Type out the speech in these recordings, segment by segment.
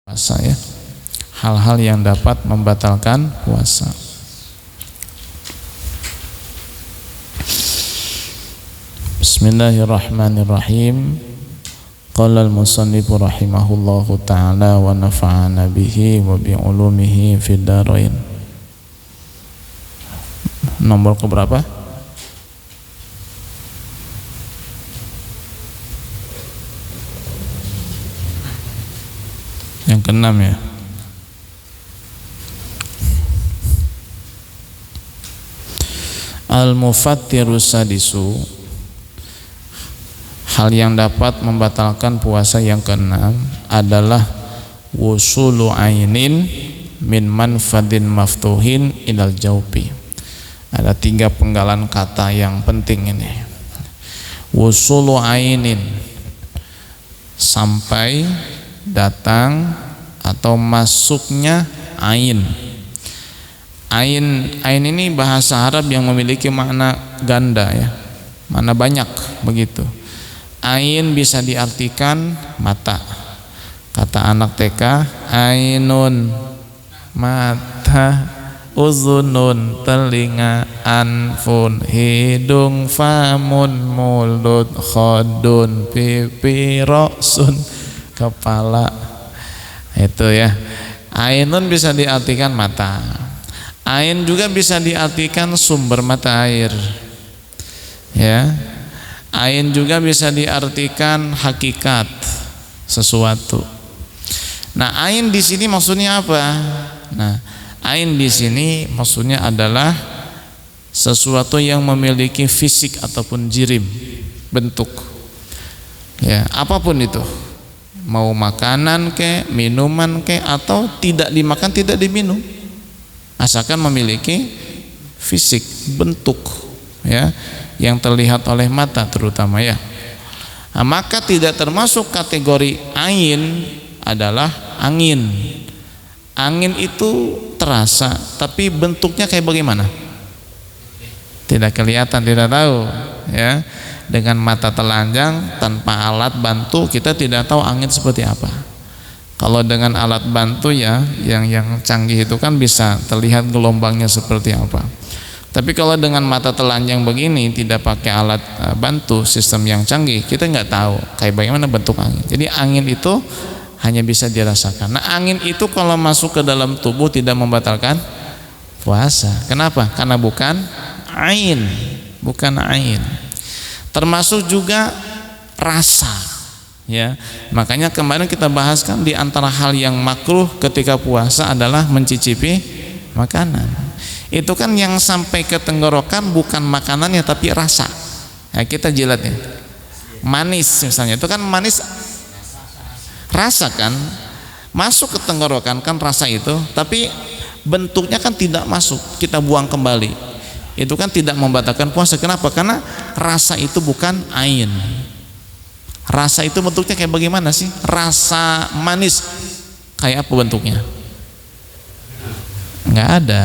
puasa ya, hal-hal yang dapat membatalkan puasa. Bismillahirrahmanirrahim. Qala al-musannifu rahimahullahu ta'ala wa nafa'ana bihi wa bi'ulumihi fid dharain. Nomor keberapa? Yang keenam ya. Al-mufattiru sadisu, hal yang dapat membatalkan puasa yang keenam adalah wusulu ainin min manfadin maftuhin ilal jaupi. Ada 3 penggalan kata yang penting ini. Wusulu ainin, sampai, datang atau masuknya ain. Ain ini bahasa Arab yang memiliki makna ganda ya, makna banyak begitu. Ain bisa diartikan mata. Kata anak TK, ainun mata, uzunun telinga, anfun hidung, famun mulut, khodun pipi, roksun kepala. Itu ya. Ainun bisa diartikan mata. Ain juga bisa diartikan sumber mata air. Ya. Ain juga bisa diartikan hakikat sesuatu. Nah, ain di sini maksudnya apa? Nah, ain di sini maksudnya adalah sesuatu yang memiliki fisik ataupun jirim, bentuk. Ya, apapun itu. Mau makanan ke, minuman ke, atau tidak dimakan, tidak diminum, asalkan memiliki fisik, bentuk ya, yang terlihat oleh mata terutama ya. Nah, maka tidak termasuk kategori ain adalah angin. Angin itu terasa, tapi bentuknya kayak bagaimana? Tidak kelihatan, tidak tahu ya. Dengan mata telanjang tanpa alat bantu kita tidak tahu angin seperti apa. Kalau dengan alat bantu ya, yang canggih itu kan bisa terlihat gelombangnya seperti apa. Tapi kalau dengan mata telanjang begini, tidak pakai alat bantu, sistem yang canggih, kita nggak tahu kayak bagaimana bentuk angin. Jadi angin itu hanya bisa dirasakan. Nah, angin itu kalau masuk ke dalam tubuh tidak membatalkan puasa. Kenapa? Karena bukan ain, bukan ain. Termasuk juga rasa ya. Makanya kemarin kita bahas kan di antara hal yang makruh ketika puasa adalah mencicipi makanan. Itu kan yang sampai ke tenggorokan bukan makanannya tapi rasa. Nah, kita jilatnya. Manis misalnya, itu kan manis, rasa kan masuk ke tenggorokan kan rasa itu, tapi bentuknya kan tidak masuk, kita buang kembali. Itu kan tidak membatalkan puasa. Kenapa? Karena rasa itu bukan ain. Rasa itu bentuknya kayak bagaimana sih? Rasa manis kayak apa bentuknya? Nggak ada.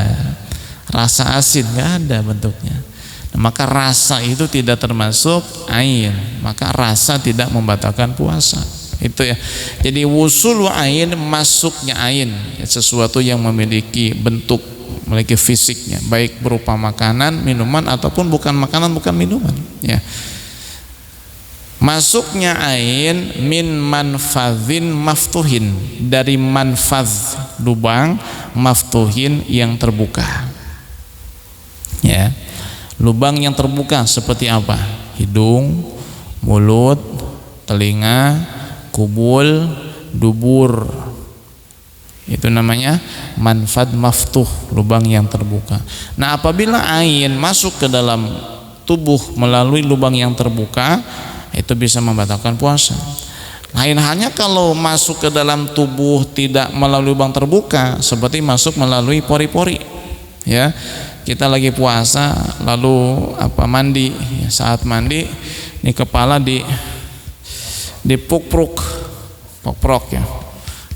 Rasa asin nggak ada bentuknya. Nah, maka rasa itu tidak termasuk ain. Maka rasa tidak membatalkan puasa. Itu ya. Jadi wusul ain, masuknya ain, sesuatu yang memiliki bentuk, memiliki fisiknya, baik berupa makanan, minuman ataupun bukan makanan, bukan minuman ya. Masuknya ain min manfadhin maftuhin, dari manfadh lubang, maftuhin yang terbuka ya. Lubang yang terbuka seperti apa? Hidung, mulut, telinga, kubul, dubur. Itu namanya manfad maftuh, lubang yang terbuka. Nah, apabila ain masuk ke dalam tubuh melalui lubang yang terbuka, itu bisa membatalkan puasa. Lain halnya kalau masuk ke dalam tubuh tidak melalui lubang terbuka, seperti masuk melalui pori-pori. Ya, kita lagi puasa lalu mandi, saat mandi ini kepala dipuk-pruk ya.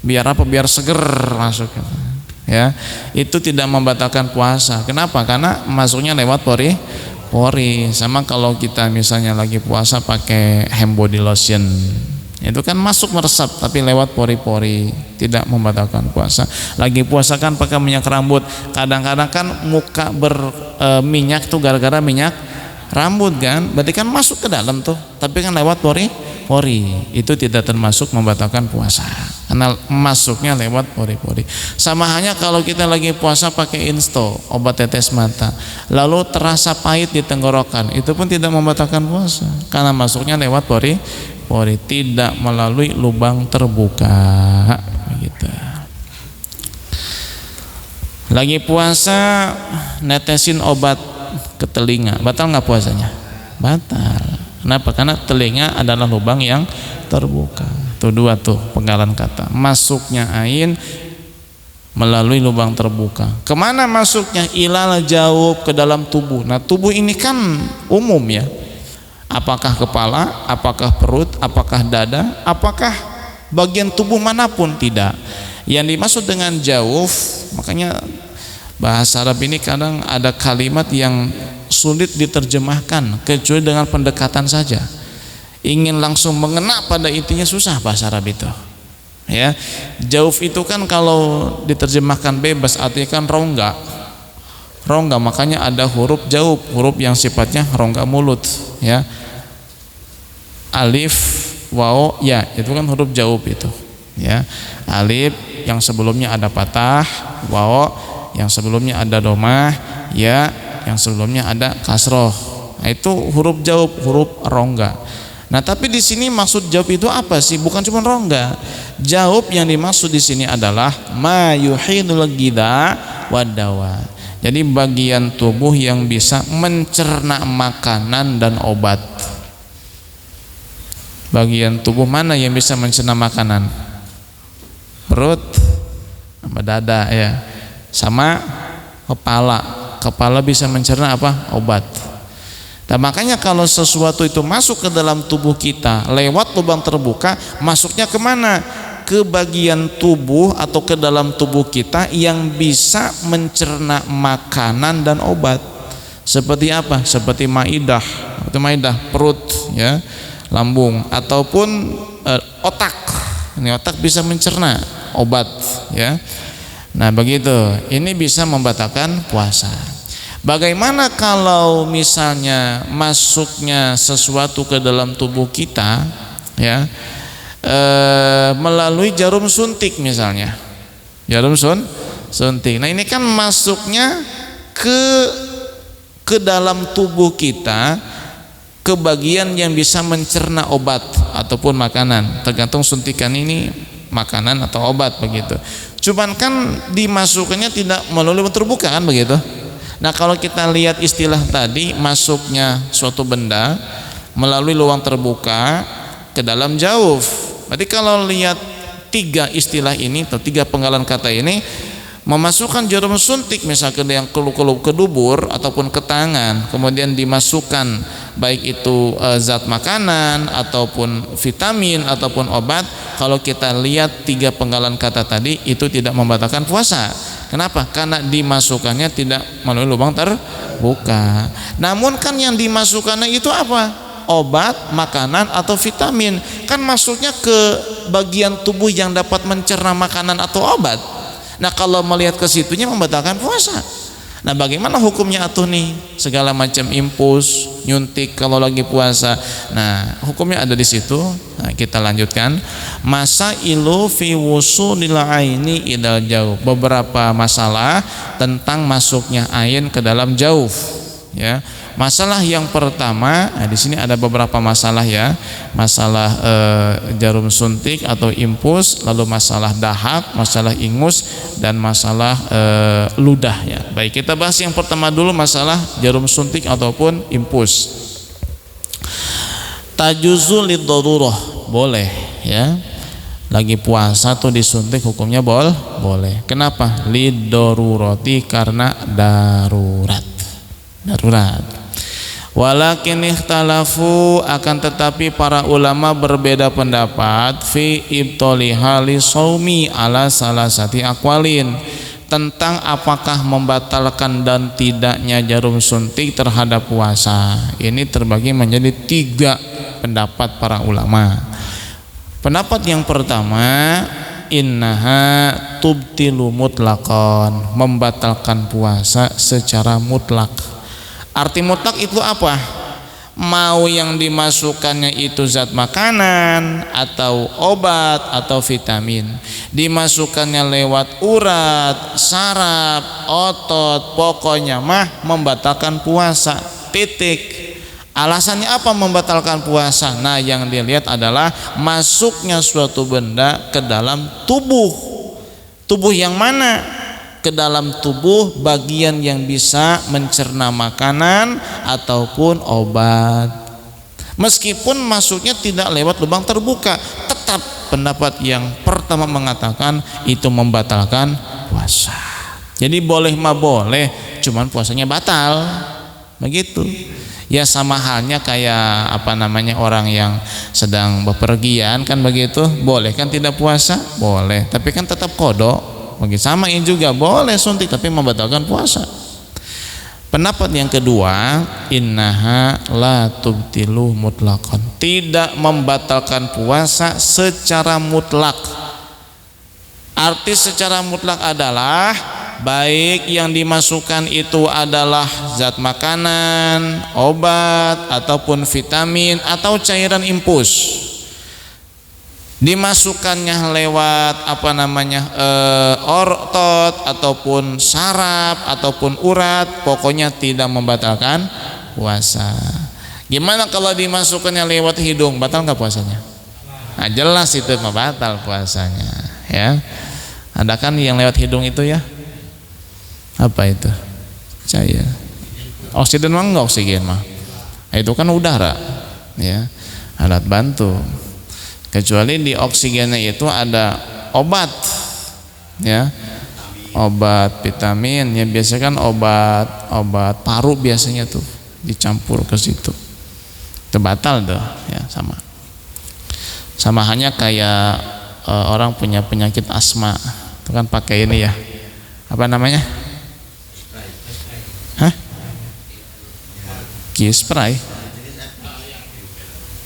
Biar apa? Biar seger masuk ya. Itu tidak membatalkan puasa. Kenapa? Karena masuknya lewat pori. Sama kalau kita misalnya lagi puasa pakai hand body lotion Itu kan masuk meresap tapi lewat pori-pori, tidak membatalkan puasa. Lagi puasa kan pakai minyak rambut, kadang-kadang kan muka berminyak tuh gara-gara minyak rambut kan, berarti kan masuk ke dalam tuh, tapi kan lewat pori-pori. Itu tidak termasuk membatalkan puasa karena masuknya lewat pori-pori. Sama halnya kalau kita lagi puasa pakai insto, obat tetes mata, lalu terasa pahit di tenggorokan, itu pun tidak membatalkan puasa karena masuknya lewat pori-pori, tidak melalui lubang terbuka begitu. Lagi puasa netesin obat ke telinga, batal nggak puasanya? Batal. Kenapa? Karena telinga adalah lubang yang terbuka. Tuh dua tuh penggalan kata. Masuknya ain melalui lubang terbuka. Kemana masuknya? Ilal jauh, ke dalam tubuh. Nah tubuh ini kan umum ya. Apakah kepala, apakah perut, apakah dada, apakah bagian tubuh manapun? Tidak. Yang dimaksud dengan jauh, makanya bahasa Arab ini kadang ada kalimat yang sulit diterjemahkan kecuali dengan pendekatan saja. Ingin langsung mengena pada intinya susah bahasa Arab itu. Ya, jauh itu kan kalau diterjemahkan bebas artinya kan rongga. Rongga, makanya ada huruf jauh, huruf yang sifatnya rongga mulut, ya. Alif, waw, ya, itu kan huruf jauh itu, ya. Alif yang sebelumnya ada patah, waw yang sebelumnya ada domah, ya yang sebelumnya ada kasroh. Nah, itu huruf jauh, huruf rongga. Nah, tapi di sini maksud jauh itu apa sih? Bukan cuma rongga. Jauh yang dimaksud di sini adalah ma yuhidul ghidha wadawa. Jadi bagian tubuh yang bisa mencerna makanan dan obat. Bagian tubuh mana yang bisa mencerna makanan? Perut sama dada ya. Sama kepala. Kepala bisa mencerna apa? Obat. Nah, makanya kalau sesuatu itu masuk ke dalam tubuh kita lewat lubang terbuka, masuknya kemana? Ke bagian tubuh atau ke dalam tubuh kita yang bisa mencerna makanan dan obat. Seperti apa? Seperti maidah. Itu maidah, perut ya, lambung, ataupun otak. Ini otak bisa mencerna obat ya. Nah begitu, ini bisa membatalkan puasa. Bagaimana kalau misalnya masuknya sesuatu ke dalam tubuh kita ya, melalui jarum suntik misalnya, jarum suntik. Nah ini kan masuknya ke dalam tubuh kita, ke bagian yang bisa mencerna obat ataupun makanan, tergantung suntikan ini makanan atau obat begitu. Cuman kan dimasukkannya tidak melalui terbuka kan begitu. Nah kalau kita lihat istilah tadi, masuknya suatu benda melalui lubang terbuka ke dalam jauh. Berarti kalau lihat tiga istilah ini atau tiga penggalan kata ini, memasukkan jarum suntik misalkan yang ke dubur ataupun ke tangan, kemudian dimasukkan baik itu zat makanan ataupun vitamin ataupun obat, kalau kita lihat tiga penggalan kata tadi itu tidak membatalkan puasa. Kenapa? Karena dimasukkannya tidak melalui lubang terbuka. Namun kan yang dimasukkannya itu apa? Obat, makanan atau vitamin. Kan masuknya ke bagian tubuh yang dapat mencerna makanan atau obat. Nah kalau melihat ke situnya membatalkan puasa. Nah bagaimana hukumnya atuh nih? Segala macam impuls, nyuntik kalau lagi puasa. Nah hukumnya ada di situ. Nah, kita lanjutkan. Masailu fi wusulil aini idal jauh. Beberapa masalah tentang masuknya ain ke dalam jauh. Ya. Masalah yang pertama, nah di sini ada beberapa masalah ya. Masalah jarum suntik atau impuls, lalu masalah dahak, masalah ingus, dan masalah ludah ya. Baik, kita bahas yang pertama dulu, masalah jarum suntik ataupun impuls. Tajuzu liddarurah, boleh ya. Lagi puasa tuh disuntik hukumnya boleh. Kenapa? Liddarurati, karena darurat. Walakin ikhtalafu, akan tetapi para ulama berbeda pendapat fi ibtaliha li shaumi ala salasati aqwalin, tentang apakah membatalkan dan tidaknya jarum suntik terhadap puasa. Ini terbagi menjadi tiga pendapat para ulama. Pendapat yang pertama, innaha tubtilu mutlaqan, membatalkan puasa secara mutlak. Arti mutlak itu apa? Mau yang dimasukkannya itu zat makanan atau obat atau vitamin, dimasukkannya lewat urat, saraf, otot, pokoknya mah membatalkan puasa, titik. Alasannya apa membatalkan puasa? Nah, yang dilihat adalah masuknya suatu benda ke dalam tubuh. Tubuh yang mana? Ke dalam tubuh bagian yang bisa mencerna makanan ataupun obat. Meskipun masuknya tidak lewat lubang terbuka, tetap pendapat yang pertama mengatakan itu membatalkan puasa. Jadi boleh mah boleh, cuman puasanya batal. Begitu. Ya sama halnya kayak orang yang sedang bepergian kan begitu, boleh kan tidak puasa? Boleh, tapi kan tetap qada. Begitu samain juga boleh suntik tapi membatalkan puasa. Pendapat yang kedua, innaha la tubtilu mutlaqan, tidak membatalkan puasa secara mutlak. Arti secara mutlak adalah baik yang dimasukkan itu adalah zat makanan, obat ataupun vitamin atau cairan infus, dimasukkannya lewat otot ataupun saraf ataupun urat, pokoknya tidak membatalkan puasa. Gimana kalau dimasukkannya lewat hidung, batal nggak puasanya? Nah, jelas itu batal puasanya ya. Ada kan yang lewat hidung itu ya, apa itu? Cair. Oksigen mah enggak, oksigen mah. Itu kan udara, ya, alat bantu. Kecuali di oksigennya itu ada obat, ya, obat vitamin. Ya biasanya kan obat paru biasanya tuh dicampur ke situ. Itu batal tuh, ya sama. Sama hanya kayak orang punya penyakit asma, itu kan pakai ini ya, apa namanya? Kispray,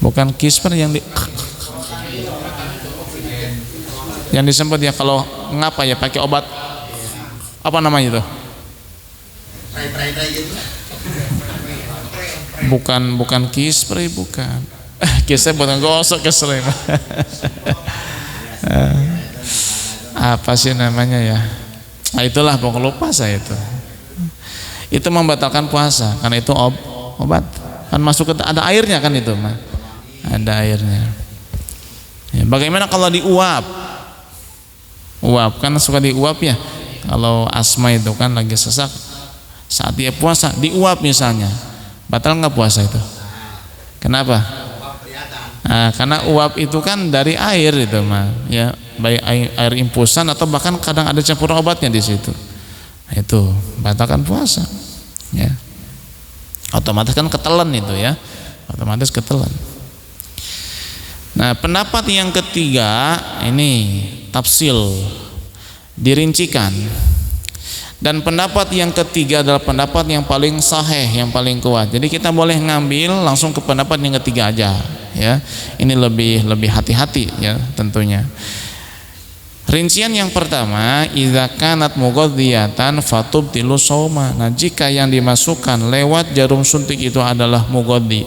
bukan kispray yang disebut ya kalau ngapa ya pakai obat apa namanya itu? Bukan kispray, bukan. Kispray bukan gosok kispray. Apa sih namanya ya? Nah, itulah pokok lupa saya itu. Itu membatalkan puasa karena itu obat kan masuk ke ada airnya kan itu mah, ada airnya. Ya, bagaimana kalau diuap? Uap kan suka diuap ya. Kalau asma itu kan lagi sesak, saat dia puasa diuap misalnya, batal nggak puasa itu? Kenapa? Nah, karena uap itu kan dari air itu mah, ya baik air infusan atau bahkan kadang ada campuran obatnya di situ. Nah, itu batalkan puasa, ya. Otomatis kan ketelan itu ya, otomatis ketelan. Nah, pendapat yang ketiga ini tafsil, dirincikan. Dan pendapat yang ketiga adalah pendapat yang paling sahih, yang paling kuat. Jadi kita boleh ngambil langsung ke pendapat yang ketiga aja, ya. Ini lebih hati-hati ya tentunya. Rincian yang pertama, idza kanat mughadhiyatan fatubtilu shauma. Nah, jika yang dimasukkan lewat jarum suntik itu adalah mughadhi,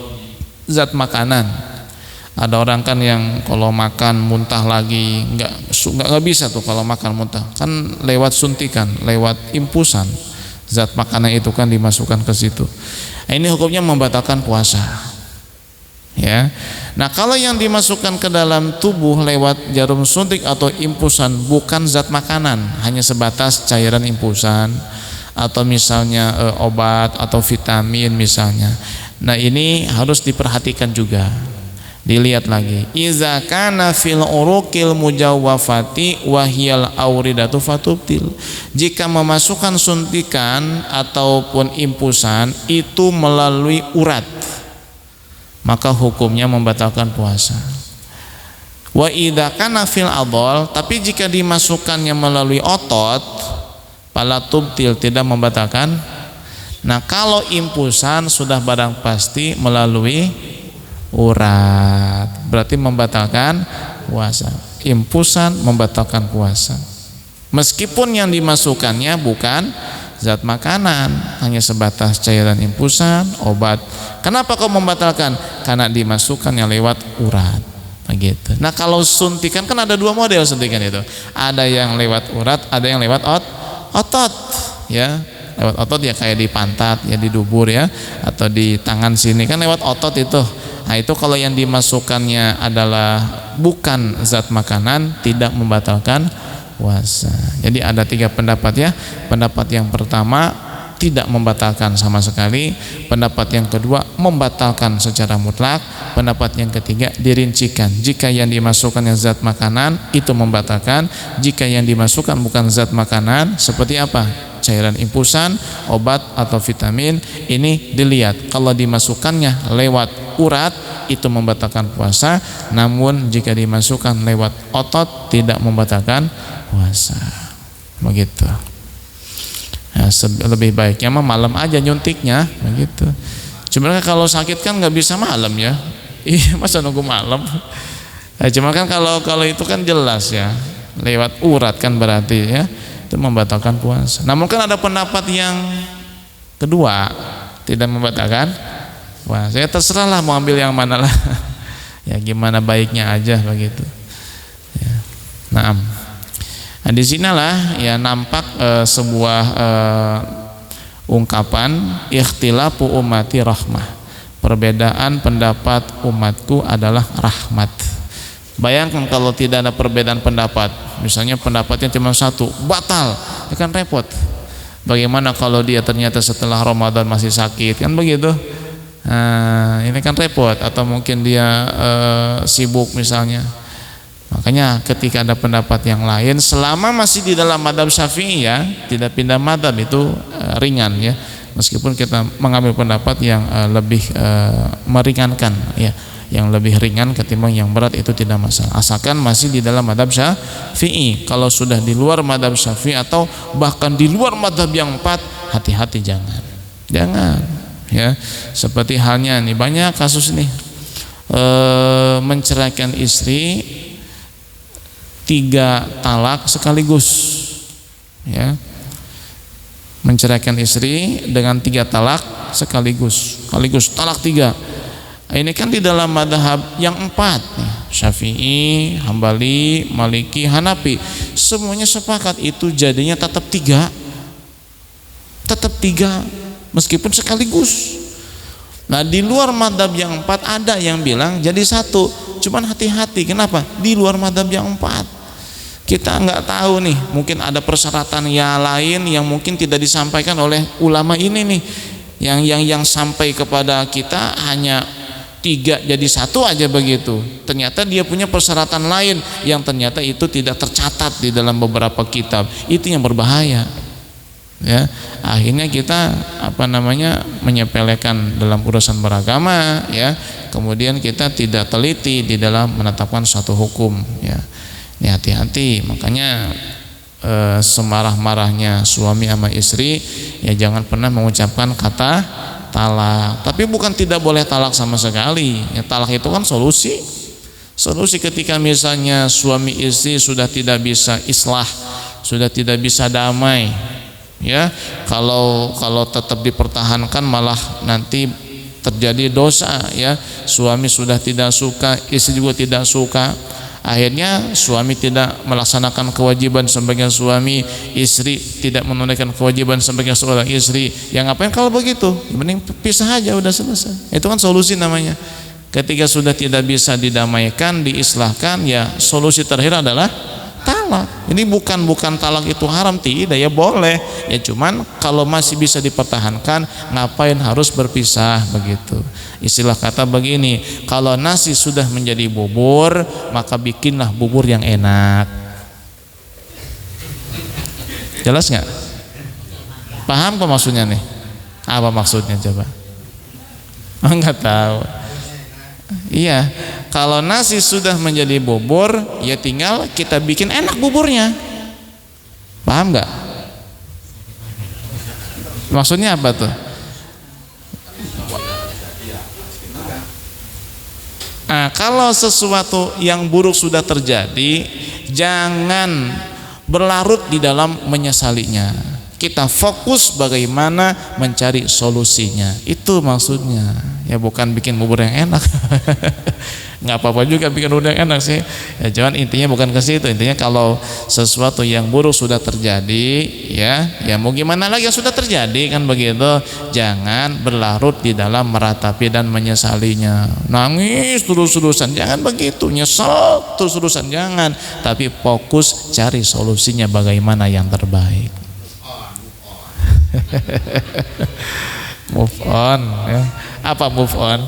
zat makanan. Ada orang kan yang kalau makan muntah lagi, nggak bisa tuh kalau makan muntah. Kan lewat suntikan, lewat impusan. Zat makanan itu kan dimasukkan ke situ. Nah, ini hukumnya membatalkan puasa. Ya. Nah, kalau yang dimasukkan ke dalam tubuh lewat jarum suntik atau impusan bukan zat makanan, hanya sebatas cairan impusan atau misalnya obat atau vitamin misalnya. Nah, ini harus diperhatikan juga. Dilihat lagi. Iza kana fil uruqil mujawwafati wa hiyal auridatu fatubtil. Jika memasukkan suntikan ataupun impusan itu melalui urat, maka hukumnya membatalkan puasa. Wa idza kana fil adol, tapi jika dimasukkannya melalui otot, fala tubtil, tidak membatalkan. Nah, kalau impusan sudah barang pasti melalui urat, berarti membatalkan puasa. Impusan membatalkan puasa. Meskipun yang dimasukkannya bukan zat makanan, hanya sebatas cairan impusan, obat. Kenapa kau membatalkan? Karena dimasukkannya lewat urat. Begitu. Nah, kalau suntikan kan ada dua model suntikan itu. Ada yang lewat urat, ada yang lewat otot. Ya, lewat otot ya kayak di pantat, ya di dubur ya, atau di tangan sini kan lewat otot itu. Nah, itu kalau yang dimasukkannya adalah bukan zat makanan, tidak membatalkan puasa. Jadi ada 3 pendapat ya. Pendapat yang pertama tidak membatalkan sama sekali. Pendapat yang kedua membatalkan secara mutlak. Pendapat yang ketiga dirincikan. Jika yang dimasukkan yang zat makanan itu membatalkan. Jika yang dimasukkan bukan zat makanan, seperti apa? Cairan impusan, obat atau vitamin, ini dilihat. Kalau dimasukkannya lewat urat itu membatalkan puasa. Namun jika dimasukkan lewat otot tidak membatalkan puasa. Begitu. Ya, lebih baiknya mah malam aja nyuntiknya, begitu. Cuma kalau sakit kan nggak bisa malam ya. Iya, masa nunggu malam. Nah, cuma kan kalau itu kan jelas ya, lewat urat kan berarti ya itu membatalkan puasa. Namun kan ada pendapat yang kedua tidak membatalkan puasa. Ya terserahlah mau ambil yang mana lah. Ya gimana baiknya aja begitu. Ya. Nah, di sinilah ya nampak sebuah ungkapan ikhtilafu ummati rahmah. Perbedaan pendapat umatku adalah rahmat. Bayangkan kalau tidak ada perbedaan pendapat, misalnya pendapatnya cuma satu, batal, ya kan repot. Bagaimana kalau dia ternyata setelah Ramadan masih sakit, kan begitu? Nah, ini kan repot. Atau mungkin dia sibuk misalnya. Makanya ketika ada pendapat yang lain, selama masih di dalam madhab Syafi'i ya, tidak pindah madhab itu ringan ya. Meskipun kita mengambil pendapat yang lebih meringankan ya, yang lebih ringan ketimbang yang berat itu tidak masalah. Asalkan masih di dalam madhab Syafi'i. Kalau sudah di luar madhab Syafi'i atau bahkan di luar madhab yang 4, hati-hati jangan ya. Seperti halnya nih banyak kasus nih menceraikan istri 3 talak sekaligus ya, menceraikan istri dengan 3 talak sekaligus talak 3. Ini kan di dalam madhab yang 4 nih, Syafi'i, Hambali, Maliki, Hanafi, semuanya sepakat itu jadinya tetap 3 meskipun sekaligus. Nah, di luar madhab yang 4 ada yang bilang jadi 1, cuman hati-hati. Kenapa? Di luar madhab yang 4 kita nggak tahu nih, mungkin ada persyaratan yang lain yang mungkin tidak disampaikan oleh ulama ini nih, yang sampai kepada kita hanya 3 jadi 1 aja begitu. Ternyata dia punya persyaratan lain yang ternyata itu tidak tercatat di dalam beberapa kitab. Itu yang berbahaya ya. Akhirnya kita menyepelekan dalam urusan beragama ya, kemudian kita tidak teliti di dalam menetapkan suatu hukum ya. Ini hati-hati. Makanya semarah-marahnya suami sama istri ya jangan pernah mengucapkan kata talak. Tapi bukan tidak boleh talak sama sekali ya. Talak itu kan solusi ketika misalnya suami istri sudah tidak bisa islah, sudah tidak bisa damai ya. Kalau tetap dipertahankan malah nanti terjadi dosa ya. Suami sudah tidak suka, istri juga tidak suka. Akhirnya suami tidak melaksanakan kewajiban sebagai suami, istri tidak menunaikan kewajiban sebagai seorang istri. Yang ngapain kalau begitu? Mending pisah aja, udah selesai. Itu kan solusi namanya. Ketika sudah tidak bisa didamaikan, diislahkan, ya solusi terakhir adalah talak. Ini bukan talak itu haram, tidak ya, boleh. Ya cuman kalau masih bisa dipertahankan, ngapain harus berpisah begitu. Istilah kata begini, kalau nasi sudah menjadi bubur, maka bikinlah bubur yang enak. Jelas nggak? Paham apa maksudnya nih? Apa maksudnya coba? Enggak tahu. Iya, kalau nasi sudah menjadi bubur, ya tinggal kita bikin enak buburnya. Paham nggak? Maksudnya apa tuh? Nah, kalau sesuatu yang buruk sudah terjadi, jangan berlarut di dalam menyesalinya. Kita fokus bagaimana mencari solusinya. Itu maksudnya. Ya bukan bikin bubur yang enak. Nggak apa-apa juga bikin bubur yang enak sih. Ya jangan, intinya bukan ke situ. Intinya kalau sesuatu yang buruk sudah terjadi, ya mau gimana lagi, yang sudah terjadi kan begitu. Jangan berlarut di dalam meratapi dan menyesalinya. Nangis terus-terusan, jangan begitu. Nyesal terus-terusan, jangan. Tapi fokus cari solusinya bagaimana yang terbaik. Move on ya. Apa move on?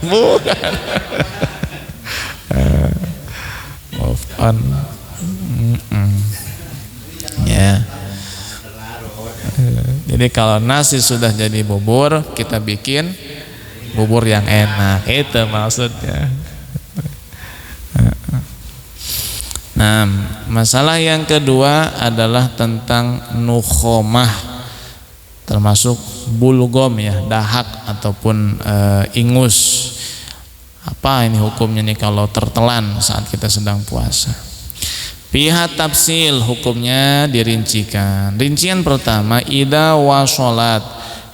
Bukan. Move on. Ya. Jadi kalau nasi sudah jadi bubur, kita bikin bubur yang enak. Itu maksudnya. Nah, masalah yang kedua adalah tentang nukhomah, termasuk bulgom ya, dahak ataupun ingus. Apa ini hukumnya nih kalau tertelan saat kita sedang puasa? Pihak tafsil hukumnya dirincikan. Rincian pertama, idza wasolat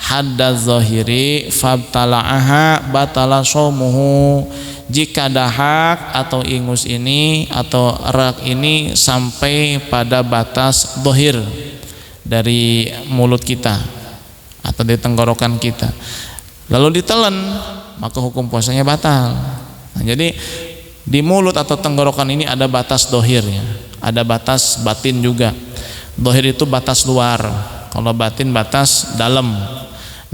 haddaz zahiri fabtala'aha batala shaumuhu. Jika dahak atau ingus ini atau rak ini sampai pada batas zahir dari mulut kita atau di tenggorokan kita, lalu ditelan, maka hukum puasanya batal. Nah, jadi di mulut atau tenggorokan ini ada batas zahirnya, ada batas batin juga. Zahir itu batas luar, kalau batin batas dalam.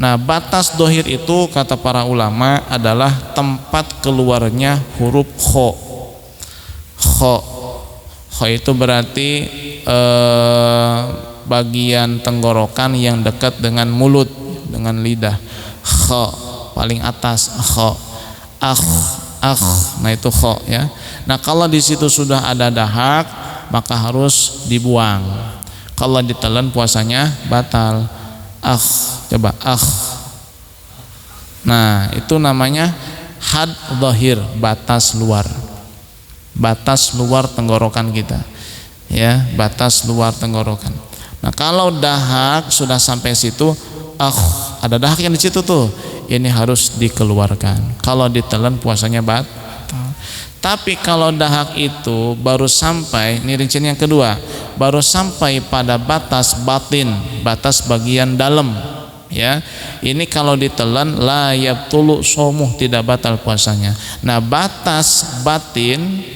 Nah, batas dohir itu kata para ulama adalah tempat keluarnya huruf kho. Kho itu berarti bagian tenggorokan yang dekat dengan mulut, dengan lidah. Kho paling atas, kho. Nah itu kho ya. Nah kalau di situ sudah ada dahak, maka harus dibuang. Kalau ditelan puasanya batal. Coba Nah itu namanya had zahir, batas luar, batas luar tenggorokan kita ya, batas luar tenggorokan. Nah kalau dahak sudah sampai situ, ada dahak yang di situ tuh, ini harus dikeluarkan. Kalau ditelan puasanya batal. Tapi kalau dahak itu baru sampai, ini rincian yang kedua, baru sampai pada batas batin, batas bagian dalam ya, ini kalau ditelan la yabtulu shaumuh, tidak batal puasanya. Nah batas batin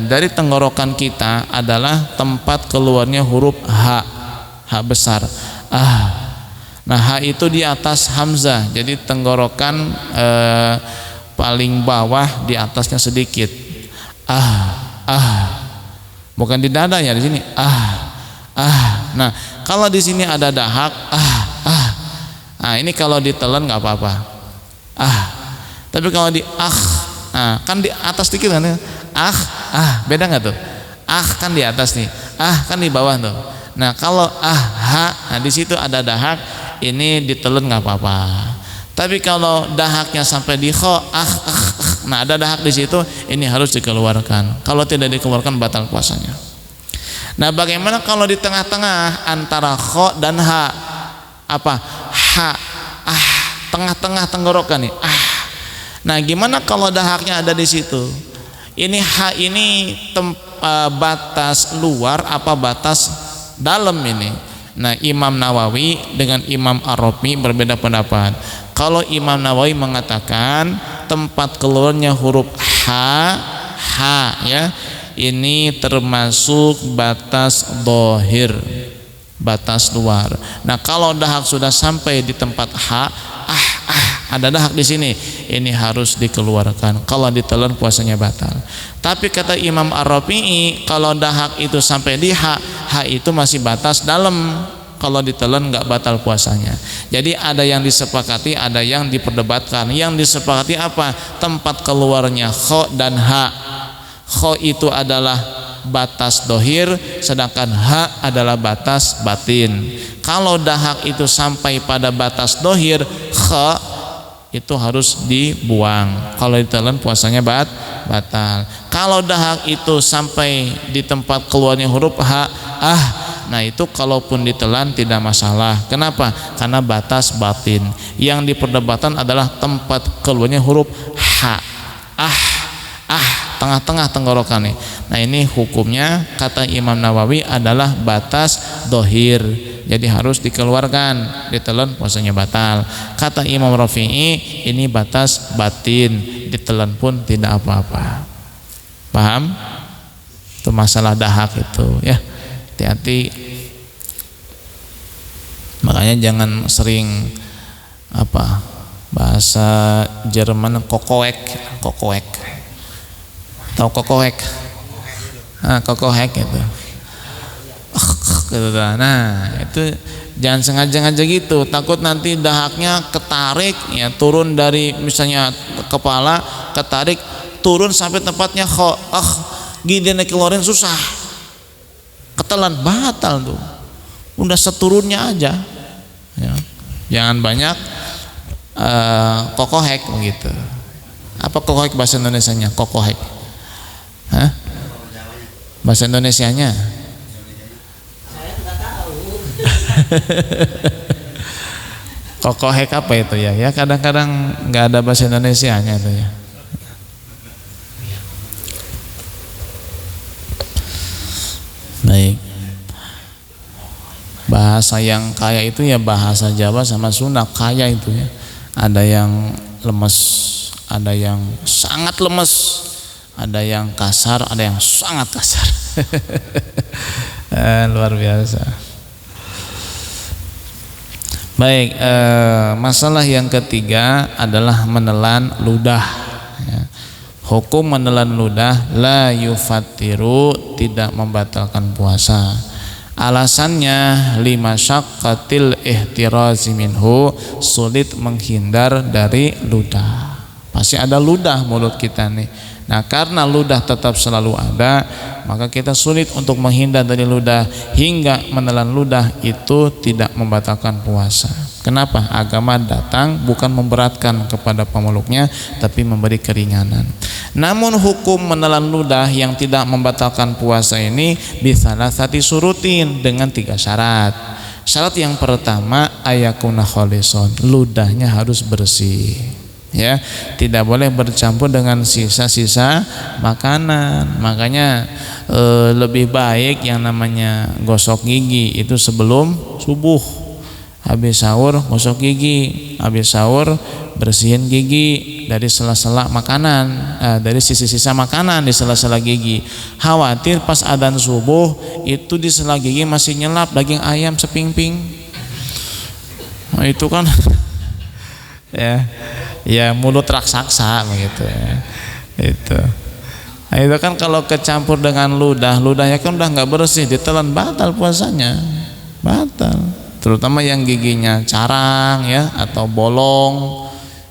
dari tenggorokan kita adalah tempat keluarnya huruf H besar. Nah H itu di atas hamzah, jadi tenggorokan paling bawah di atasnya sedikit. Bukan di dada ya, di sini. Nah, kalau di sini ada dahak, nah ini kalau ditelan nggak apa-apa. Tapi kalau di kan di atas dikit kan ya. Beda nggak tuh? Kan di atas nih. Kan di bawah tuh. Nah, kalau nah di situ ada dahak, ini ditelan nggak apa-apa. Tapi kalau dahaknya sampai di kho, nah ada dahak di situ, ini harus dikeluarkan. Kalau tidak dikeluarkan batal puasanya. Nah, bagaimana kalau di tengah-tengah antara kho dan ha? Apa? Tengah-tengah tenggorokan nih. Nah, gimana kalau dahaknya ada di situ? Ini ha ini batas luar apa batas dalam ini? Nah, Imam Nawawi dengan Imam Ar-Rafi berbeda pendapat. Kalau Imam Nawawi mengatakan tempat keluarnya huruf H ya, ini termasuk batas dohir, batas luar. Nah kalau dahak sudah sampai di tempat H, ada dahak di sini, ini harus dikeluarkan. Kalau ditelan puasanya batal. Tapi kata Imam Ar-Rafi'i, kalau dahak itu sampai di H itu masih batas dalam. Kalau ditelan nggak batal puasanya. Jadi ada yang disepakati, ada yang diperdebatkan. Yang disepakati apa? Tempat keluarnya kho dan ha. Kho itu adalah batas dohir, sedangkan ha adalah batas batin. Kalau dahak itu sampai pada batas dohir, kha itu harus dibuang. Kalau ditelan puasanya batal. Kalau dahak itu sampai di tempat keluarnya huruf ha, nah itu kalaupun ditelan tidak masalah. Kenapa? Karena batas batin. Yang diperdebatkan adalah tempat keluarnya huruf ha, tengah-tengah tenggorokan nih. Nah ini hukumnya kata Imam Nawawi adalah batas dohir, jadi harus dikeluarkan, ditelan puasanya batal. Kata Imam Rafi'i ini batas batin, ditelan pun tidak apa-apa. Paham? Itu masalah dahak itu ya, hati-hati. Makanya jangan sering bahasa Jerman kokoek. Tahu kokoek? Kokoek itu. Nah, itu jangan sengaja gitu. Takut nanti dahaknya ketarik ya, turun dari misalnya kepala, ketarik turun sampai tempatnya gini keluarin susah. Ketelan batal tuh. Udah seturunnya aja. Ya. Jangan banyak kokohek begitu. Apa kokohek bahasa Indonesianya? Kokohek. Bahasa Indonesianya? Saya tidak tahu. Kokohek apa itu ya? Ya kadang-kadang nggak ada bahasa Indonesianya itu ya. Baik. Bahasa yang kaya itu ya bahasa Jawa sama Sunda, kaya itu ya. Ada yang lemes, ada yang sangat lemes, ada yang kasar, ada yang sangat kasar. Luar biasa. Baik, masalah yang ketiga adalah menelan ludah ya. Hukum menelan ludah la yufattiru, tidak membatalkan puasa. Alasannya lima syaqqatil ihtirazi minhu, sulit menghindar dari ludah. Pasti ada ludah mulut kita nih. Nah karena ludah tetap selalu ada, maka kita sulit untuk menghindar dari ludah. Hingga menelan ludah itu tidak membatalkan puasa. Kenapa? Agama datang bukan memberatkan kepada pemeluknya, tapi memberi keringanan. Namun hukum menelan ludah yang tidak membatalkan puasa ini bisalasati surutin, dengan 3 syarat. Syarat yang pertama ayakuna kholison, ludahnya harus bersih ya, tidak boleh bercampur dengan sisa-sisa makanan. Makanya lebih baik yang namanya gosok gigi itu sebelum subuh. Habis sahur gosok gigi, habis sahur bersihin gigi dari sela-sela makanan, dari sisa-sisa makanan di sela-sela gigi. Khawatir pas adzan subuh itu di sela gigi masih nyelap daging ayam sepingping. Nah itu kan ya mulut raksasa begitu ya. Itu. Nah, itu kan kalau kecampur dengan ludahnya kan udah nggak bersih, ditelan batal puasanya. Batal. Terutama yang giginya carang ya atau bolong.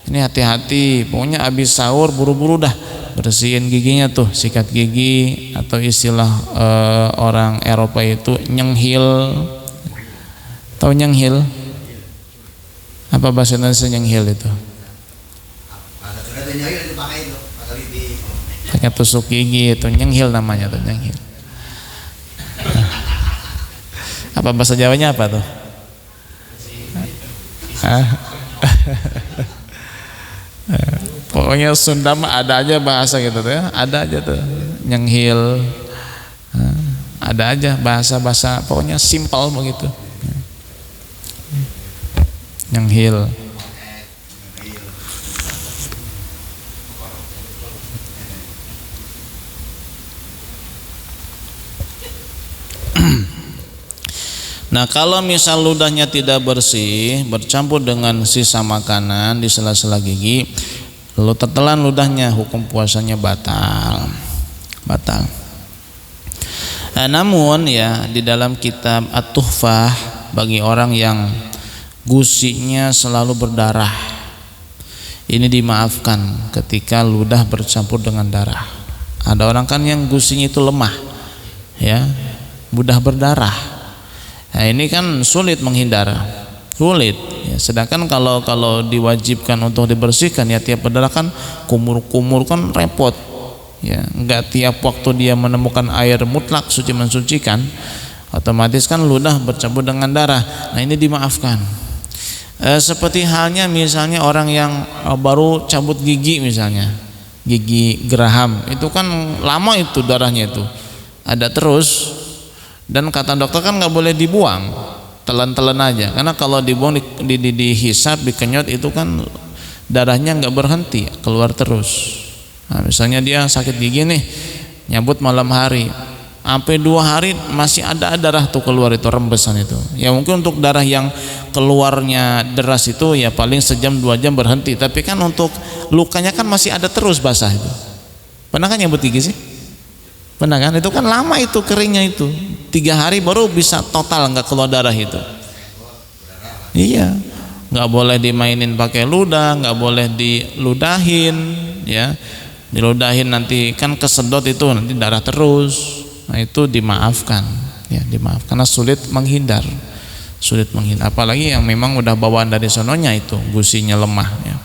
Ini hati-hati. Pokoknya habis sahur buru-buru dah bersihin giginya tuh, sikat gigi atau istilah orang Eropa itu nyenghil. Tahu nyenghil? Apa bahasa Indonesia nyenghil itu? Pakai tusuk gigi itu nyenghil namanya tuh, nyenghil. Apa bahasa Jawanya apa tuh? Pokoknya Sunda mah ada aja bahasa gitu tuh ya, ada aja tuh nyenghil. Ada aja bahasa-bahasa pokoknya simpel begitu. Nyenghil. Nah kalau misal ludahnya tidak bersih, bercampur dengan sisa makanan di sela-sela gigi, lalu tertelan ludahnya, hukum puasanya batal. Nah, namun ya di dalam kitab At-Tuhfah, bagi orang yang gusinya selalu berdarah, ini dimaafkan ketika ludah bercampur dengan darah. Ada orang kan yang gusinya itu lemah, ya, mudah berdarah. Nah, ini kan sulit menghindar, sulit ya. Sedangkan kalau diwajibkan untuk dibersihkan ya, tiap berdarah kan kumur-kumur kan repot ya, enggak tiap waktu dia menemukan air mutlak suci mensucikan, otomatis kan ludah bercampur dengan darah. Nah, ini dimaafkan. Seperti halnya misalnya orang yang baru cabut gigi, misalnya gigi geraham, itu kan lama itu darahnya itu ada terus, dan kata dokter kan nggak boleh dibuang, telan-telan aja, karena kalau dibuang dihisap, dikenyot, itu kan darahnya nggak berhenti, keluar terus. Nah, misalnya dia sakit gigi nih, nyabut malam hari, sampai 2 hari masih ada darah tuh keluar, itu rembesan itu. Ya mungkin untuk darah yang keluarnya deras itu ya paling sejam 2 jam berhenti, tapi kan untuk lukanya kan masih ada terus basah itu. Pernah kan nyabut gigi sih? Pernah kan? Itu kan lama itu keringnya itu, 3 hari baru bisa total nggak keluar darah itu. Iya, nggak boleh dimainin pakai ludah, nggak boleh diludahin ya, diludahin nanti kan kesedot itu nanti darah terus. Nah, itu dimaafkan ya, dimaafkan karena sulit menghindar, apalagi yang memang udah bawaan dari sononya itu gusinya lemah ya.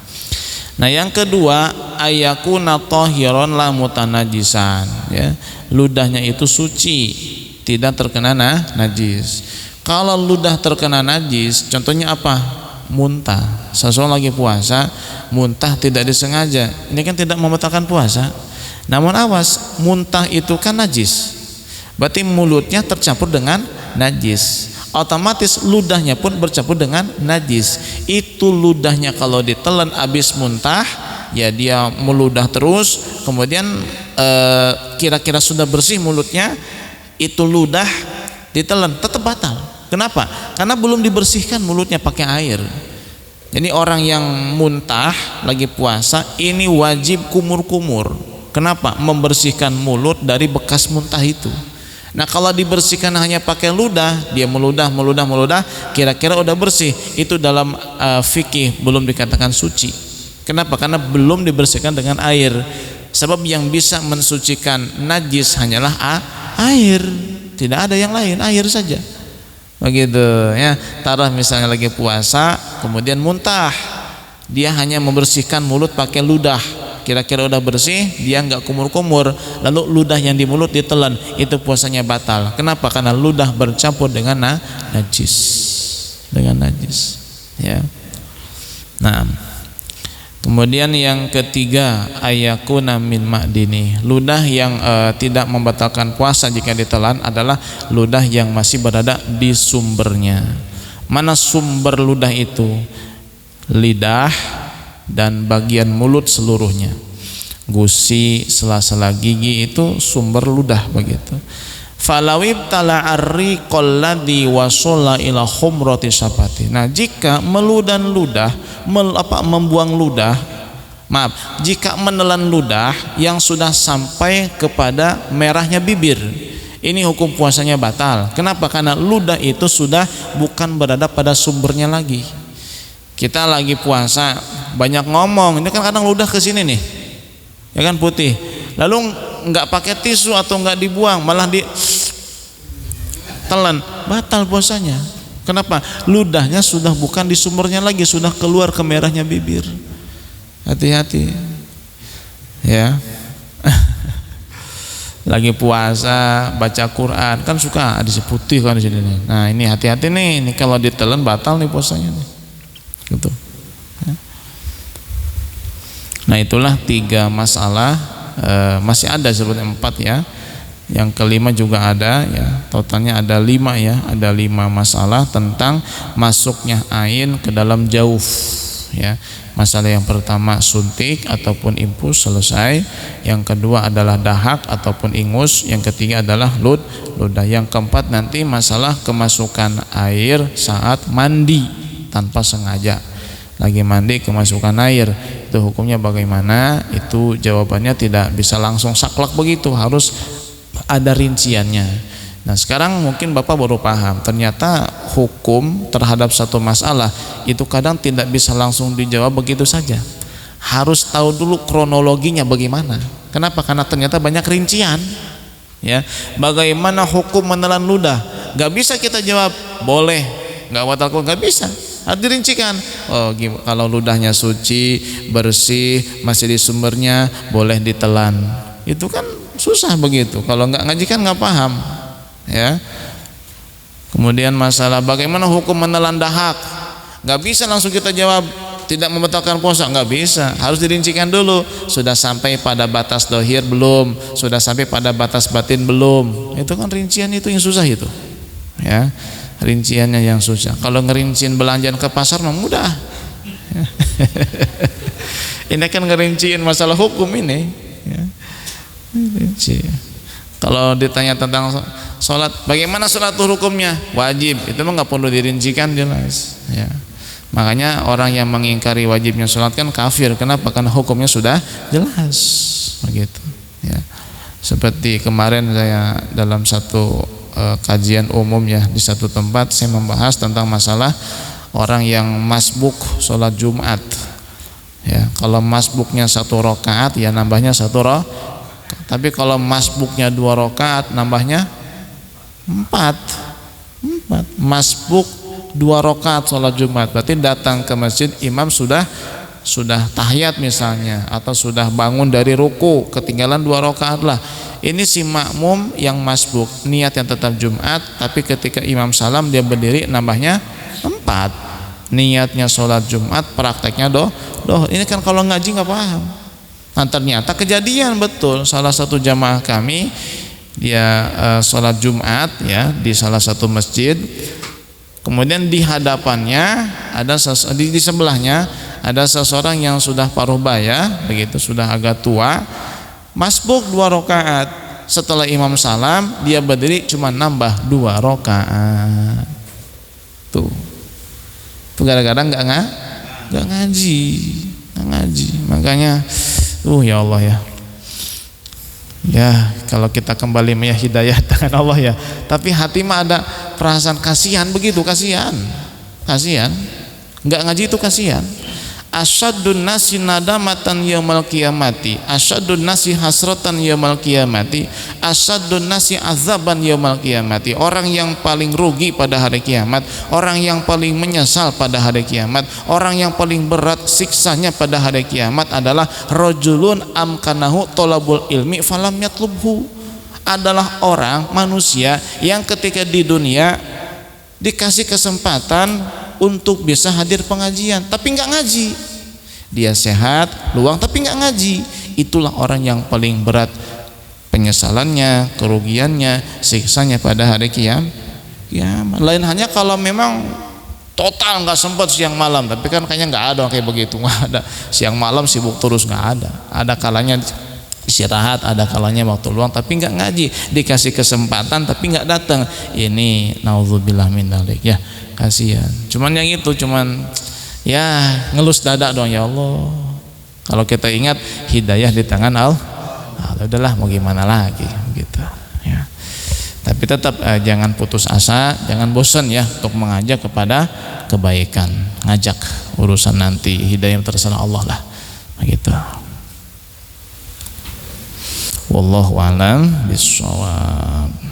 Nah, yang kedua, ayakuna tahiran la mutanajisan ya, ludahnya itu suci, tidak terkena najis. Kalau ludah terkena najis, contohnya apa? Muntah. Seseorang lagi puasa muntah tidak disengaja, ini kan tidak membatalkan puasa. Namun awas, muntah itu kan najis, berarti mulutnya tercampur dengan najis, otomatis ludahnya pun bercampur dengan najis. Itu ludahnya kalau ditelan habis muntah ya, dia meludah terus, kemudian kira-kira sudah bersih mulutnya, itu ludah ditelan tetap batal. Kenapa? Karena belum dibersihkan mulutnya pakai air. Jadi orang yang muntah lagi puasa ini wajib kumur-kumur. Kenapa? Membersihkan mulut dari bekas muntah itu. Nah, kalau dibersihkan hanya pakai ludah, dia meludah, kira-kira udah bersih, itu dalam fikih belum dikatakan suci. Kenapa? Karena belum dibersihkan dengan air. Sebab yang bisa mensucikan najis hanyalah air, tidak ada yang lain, air saja. Begitu ya. Taruh misalnya lagi puasa, kemudian muntah, dia hanya membersihkan mulut pakai ludah, kira-kira udah bersih, dia nggak kumur-kumur, lalu ludah yang di mulut ditelan, itu puasanya batal. Kenapa? Karena ludah bercampur dengan najis, ya. Nah, kemudian yang ketiga, ayakuna min ma'dini, ludah yang tidak membatalkan puasa jika ditelan adalah ludah yang masih berada di sumbernya. Mana sumber ludah itu? Lidah dan bagian mulut seluruhnya, gusi, sela-sela gigi, itu sumber ludah begitu. Falawib tala arriqal ladzi wasala ila khumrati syafati. Nah, jika membuang ludah, jika menelan ludah yang sudah sampai kepada merahnya bibir, ini hukum puasanya batal. Kenapa? Karena ludah itu sudah bukan berada pada sumbernya lagi. Kita lagi puasa banyak ngomong, ini kan kadang ludah ke sini nih, ya kan, putih, lalu nggak pakai tisu atau nggak dibuang, malah ditelan, batal puasanya. Kenapa? Ludahnya sudah bukan di sumbernya lagi, sudah keluar ke merahnya bibir. Hati-hati ya. Lagi puasa baca Quran kan suka ada si putih kan di sini nih. Nah, ini hati-hati nih, ini kalau ditelan batal nih puasanya nih. Gitu. Nah, itulah 3 masalah, masih ada sebetulnya 4 ya. Yang kelima juga ada ya, totalnya ada 5 ya, ada 5 masalah tentang masuknya ain ke dalam jauf ya. Masalah yang pertama suntik ataupun infus, selesai. Yang kedua adalah dahak ataupun ingus. Yang ketiga adalah ludah. Yang keempat nanti masalah kemasukan air saat mandi tanpa sengaja. Lagi mandi kemasukan air, itu hukumnya bagaimana? Itu jawabannya tidak bisa langsung saklek begitu, harus ada rinciannya. Nah, sekarang mungkin Bapak baru paham, ternyata hukum terhadap satu masalah itu kadang tidak bisa langsung dijawab begitu saja, harus tahu dulu kronologinya bagaimana. Kenapa? Karena ternyata banyak rincian. Ya, bagaimana hukum menelan ludah? Gak bisa kita jawab boleh, gak batal kudu, gak bisa. Harus dirincikan. Oh, kalau ludahnya suci, bersih, masih di sumbernya, boleh ditelan. Itu kan susah begitu. Kalau nggak ngaji kan nggak paham. Ya. Kemudian masalah bagaimana hukum menelan dahak? Nggak bisa langsung kita jawab tidak membatalkan puasa, nggak bisa. Harus dirincikan dulu. Sudah sampai pada batas dohir belum? Sudah sampai pada batas batin belum? Itu kan rincian itu yang susah itu. Ya. Rinciannya yang susah. Kalau ngerinciin belanjaan ke pasar mah mudah. Ini kan ngerinciin masalah hukum ini. Ya. Rinci. Kalau ditanya tentang sholat, bagaimana sholat itu hukumnya? Wajib. Itu mah nggak perlu dirincikan, jelas. Ya. Makanya orang yang mengingkari wajibnya sholat kan kafir. Kenapa? Karena hukumnya sudah jelas. Begitu. Ya. Seperti kemarin saya dalam satu kajian umum ya di satu tempat saya membahas tentang masalah orang yang masbuk sholat Jumat. Ya, kalau masbuknya 1 rakaat ya nambahnya 1 rakaat. Tapi kalau masbuknya 2 rakaat nambahnya 4. Masbuk 2 rakaat sholat Jumat berarti datang ke masjid imam sudah tahiyat misalnya atau sudah bangun dari ruku, ketinggalan 2 rakaat lah. Ini si makmum yang masbuk niat yang tetap Jumat, tapi ketika imam salam dia berdiri nambahnya 4. Niatnya sholat Jumat, prakteknya doh. Ini kan kalau ngaji nggak paham. Nah ternyata kejadian betul salah satu jamaah kami dia sholat Jumat ya di salah satu masjid. Kemudian di hadapannya ada di sebelahnya ada seseorang yang sudah paruh baya, begitu sudah agak tua. Masbuk 2 rakaat. Setelah imam salam dia berdiri cuma nambah 2 rakaat. Tuh gara-gara nggak ngaji. Makanya ya Allah ya. Ya kalau kita kembali ya hidayah tangan Allah ya. Tapi hati mah ada perasaan kasihan begitu, kasihan. Nggak ngaji itu kasihan. Asyadun nasi nadamatan yaumal qiyamati, asyadun nasi hasratan yaumal qiyamati, asyadun nasi azaban yaumal qiyamati. Orang yang paling rugi pada hari kiamat, orang yang paling menyesal pada hari kiamat, orang yang paling berat siksanya pada hari kiamat adalah rajulun amkanahu tolabul ilmi falam yatlubhu. Adalah orang manusia yang ketika di dunia dikasih kesempatan untuk bisa hadir pengajian tapi nggak ngaji. Dia sehat luang tapi nggak ngaji. Itulah orang yang paling berat penyesalannya, kerugiannya, siksanya pada hari kiamat. Lain hanya kalau memang total nggak sempat siang malam, tapi kan kayaknya nggak ada kayak begitu, nggak ada siang malam sibuk terus, nggak ada. Ada kalanya istirahat, ada kalanya waktu luang tapi nggak ngaji, dikasih kesempatan tapi nggak datang. Ini naudzubillah min dzalik ya. Kasihan. Cuman yang itu ya ngelus dada dong ya Allah. Kalau kita ingat hidayah di tangan Allah, udahlah mau gimana lagi gitu ya. Tapi tetap jangan putus asa, jangan bosan ya untuk mengajak kepada kebaikan, ngajak urusan nanti hidayah terserah Allah lah begitu. Wallahu a'lam bishawab.